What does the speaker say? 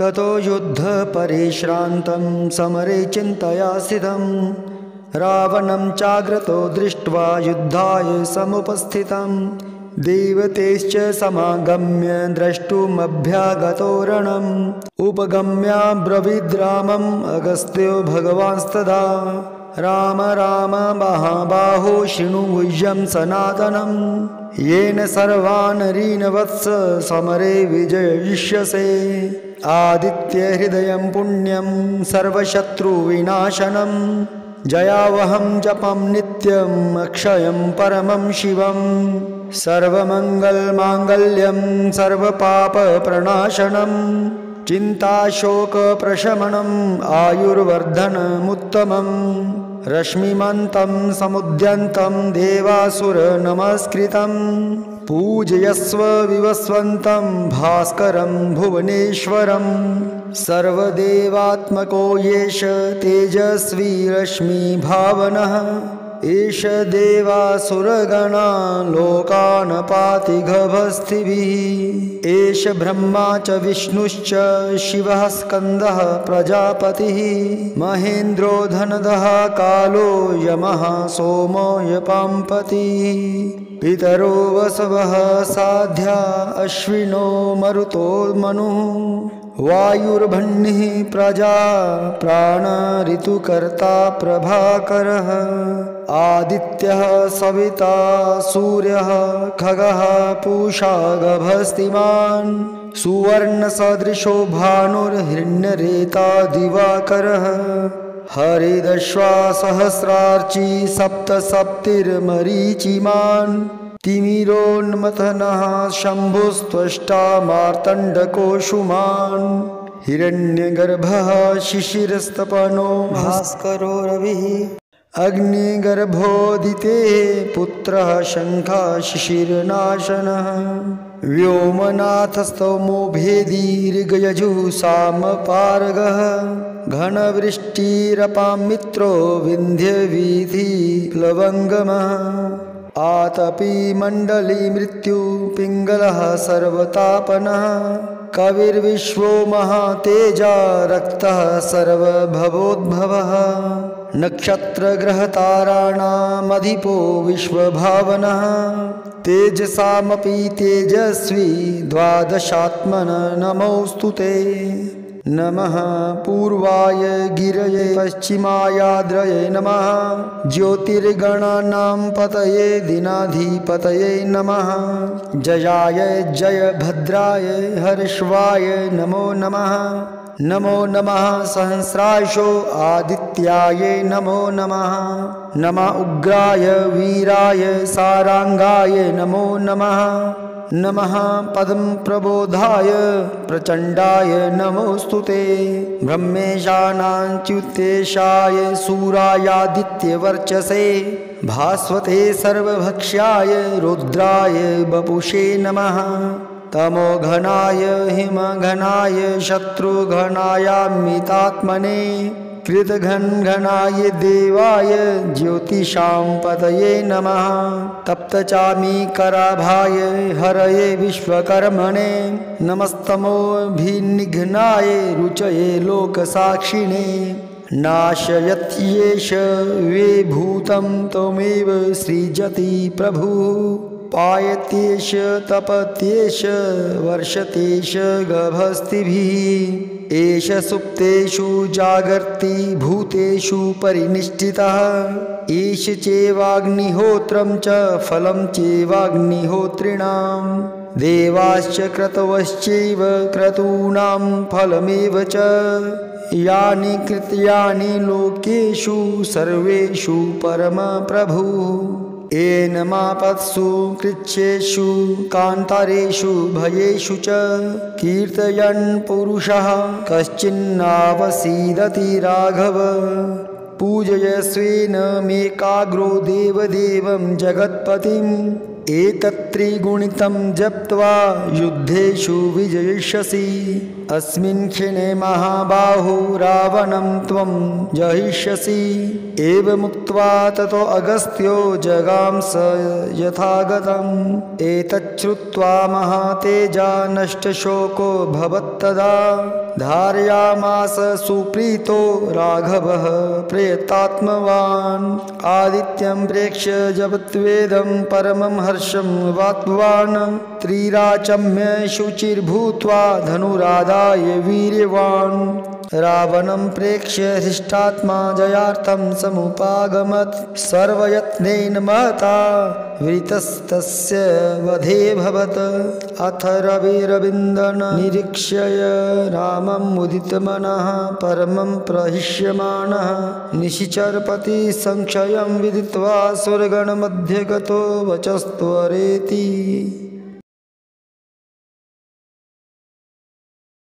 ततो युद्धपरिश्रान्तं समरे चिन्तया स्थितं रावणं चाग्रतो दृष्ट्वा युद्धाय समुपस्थितं देवतेश्च समागम्य द्रष्टुमभ्यागतो रणम् उपगम्याब्रवीद्रामम् अगस्त्यो भगवांस्तदा राम राम महाबाहो शृणु गुह्यं सनातनं येन सर्वान् रीनवत्स समरे विजयिष्यसे आदित्य हृदयं पुण्यं सर्वशत्रुविनाशनं जयावहं जपं नित्यम् अक्षयं परमं शिवं सर्वमङ्गलमाङ्गल्यं सर्वपापप्रणाशनं चिन्ताशोकप्रशमनम् आयुर्वर्धनमुत्तमं रश्मिमन्तं समुद्यन्तं देवासुरनमस्कृतं पूजयस्व विवस्वन्तं भास्करं भुवनेश्वरं सर्वदेवात्मको येष तेजस्वी रश्मिभावनः एष देवासुरगणा लोकान् पाति गभस्तिभिः एष ब्रह्मा च विष्णुश्च शिवः स्कन्दः प्रजापतिः महेन्द्रो धनदः कालो यमः सोमो यपाम्पतिः पितरो वसवः साध्या अश्विनो मरुतो मनुः वायुर्भन्निः प्रजा प्राण ऋतुकर्ता प्रभाकरः आदित्यः सविता सूर्यः खगः पूषा गभस्तिमान् सुवर्णसदृशो भानुर्हिरण्यरेता दिवाकरः हरिदश्वा सहस्रार्ची सप्तसप्तिर्मरीचिमान् तिमिरोन्मथनः शम्भुस्त्वष्टा मार्तण्डकोशुमान् हिरण्यगर्भः शिशिरस्तपनो भास्करो रविः अग्निगर्भोदितेः पुत्रः शङ्खः शिशिरनाशनः व्योमनाथस्तमो भेदी ऋगयजुः सामपारगः घनवृष्टिरपां मित्रो विन्ध्यवीथि प्लवङ्गमः आतपी मण्डली मृत्यु पिङ्गलः सर्वतापनः कविर्विश्वो महातेजा रक्तः सर्वभवोद्भवः नक्षत्रग्रहताराणामधिपो विश्वभावनः तेजसामपि तेजस्वी द्वादशात्मन नमोऽस्तु ते नमः पूर्वाय गिरये पश्चिमायाद्रये नमः ज्योतिर्गणानां पतये दीनाधिपतये नमः जयाय जयभद्राय हर्षवाय नमो नमः नमो नमः सहस्राशो आदित्याय नमो नमः नमः उग्राय वीराय सारांगाय नमो नमः नमः पदं प्रबोधाय प्रचण्डाय नमोऽस्तु ते ब्रह्मेशानाच्युतेशाय सूरायादित्यवर्चसे भास्वते सर्वभक्ष्याय रुद्राय वपुषे नमः तमोघनाय हिमघनाय शत्रुघनायामितात्मने कृतघनघनाय देवाय ज्योतिषां पतये नमः तप्तचामीकराभाय हरये विश्वकर्मणे नमस्तमोभिनिघ्नाय रुचये लोकसाक्षिणे नाशयत्येष विभूतं त्वमेव सृजति प्रभुः पायत्येष तपत्येष वर्षतेष गभस्तिभिः एष सुप्तेषु जागर्ति भूतेषु परिनिष्ठितः एष चैवाग्निहोत्रं च फलं चैवाग्निहोत्रिणां देवाश्च क्रतवश्चैव क्रतूनां फलमेव च यानि कृत्यानि लोकेषु सर्वेषु परमप्रभुः एनमापत्सु कृच्छ्रेषु कान्तारेषु भयेषु च कीर्तयन् पुरुषः कश्चिन्नावसीदति राघव पूजयस्वेन मेकाग्रो देवदेवं जगत्पतिम् एतत्त्रिगुणितं जप्त्वा युद्धेषु विजयिष्यसि अस्मिन् क्षणे महाबाहो रावणं त्वं जहिष्यसि। एवमुक्त्वा ततो अगस्त्यो जगांस यथागतम्। एतच्छ्रुत्वा महातेजा नष्टशोको भवत्तदा। धारयामास सुप्रीतो राघवः प्रयतात्मवान्। आदित्यं प्रेक्ष्य जपत्वेदं परमं हर्षं वाप्तवान्। त्रिराचम्य शुचिर्भूत्वा धनुरादाय वीर्यवान्। रावणं प्रेक्ष्य हृष्टात्मा जयार्थं समुपागमत्। सर्वयत्नेन महता वृतस्तस्य वधेऽभवत्। अथ रविरविन्दन् निरीक्ष्य रामं मुदितमनः परमं प्रहिष्यमाणः। निशिचरपति संशयं विदित्वा सुरगणमध्ये गतो वचस्त्वरेति।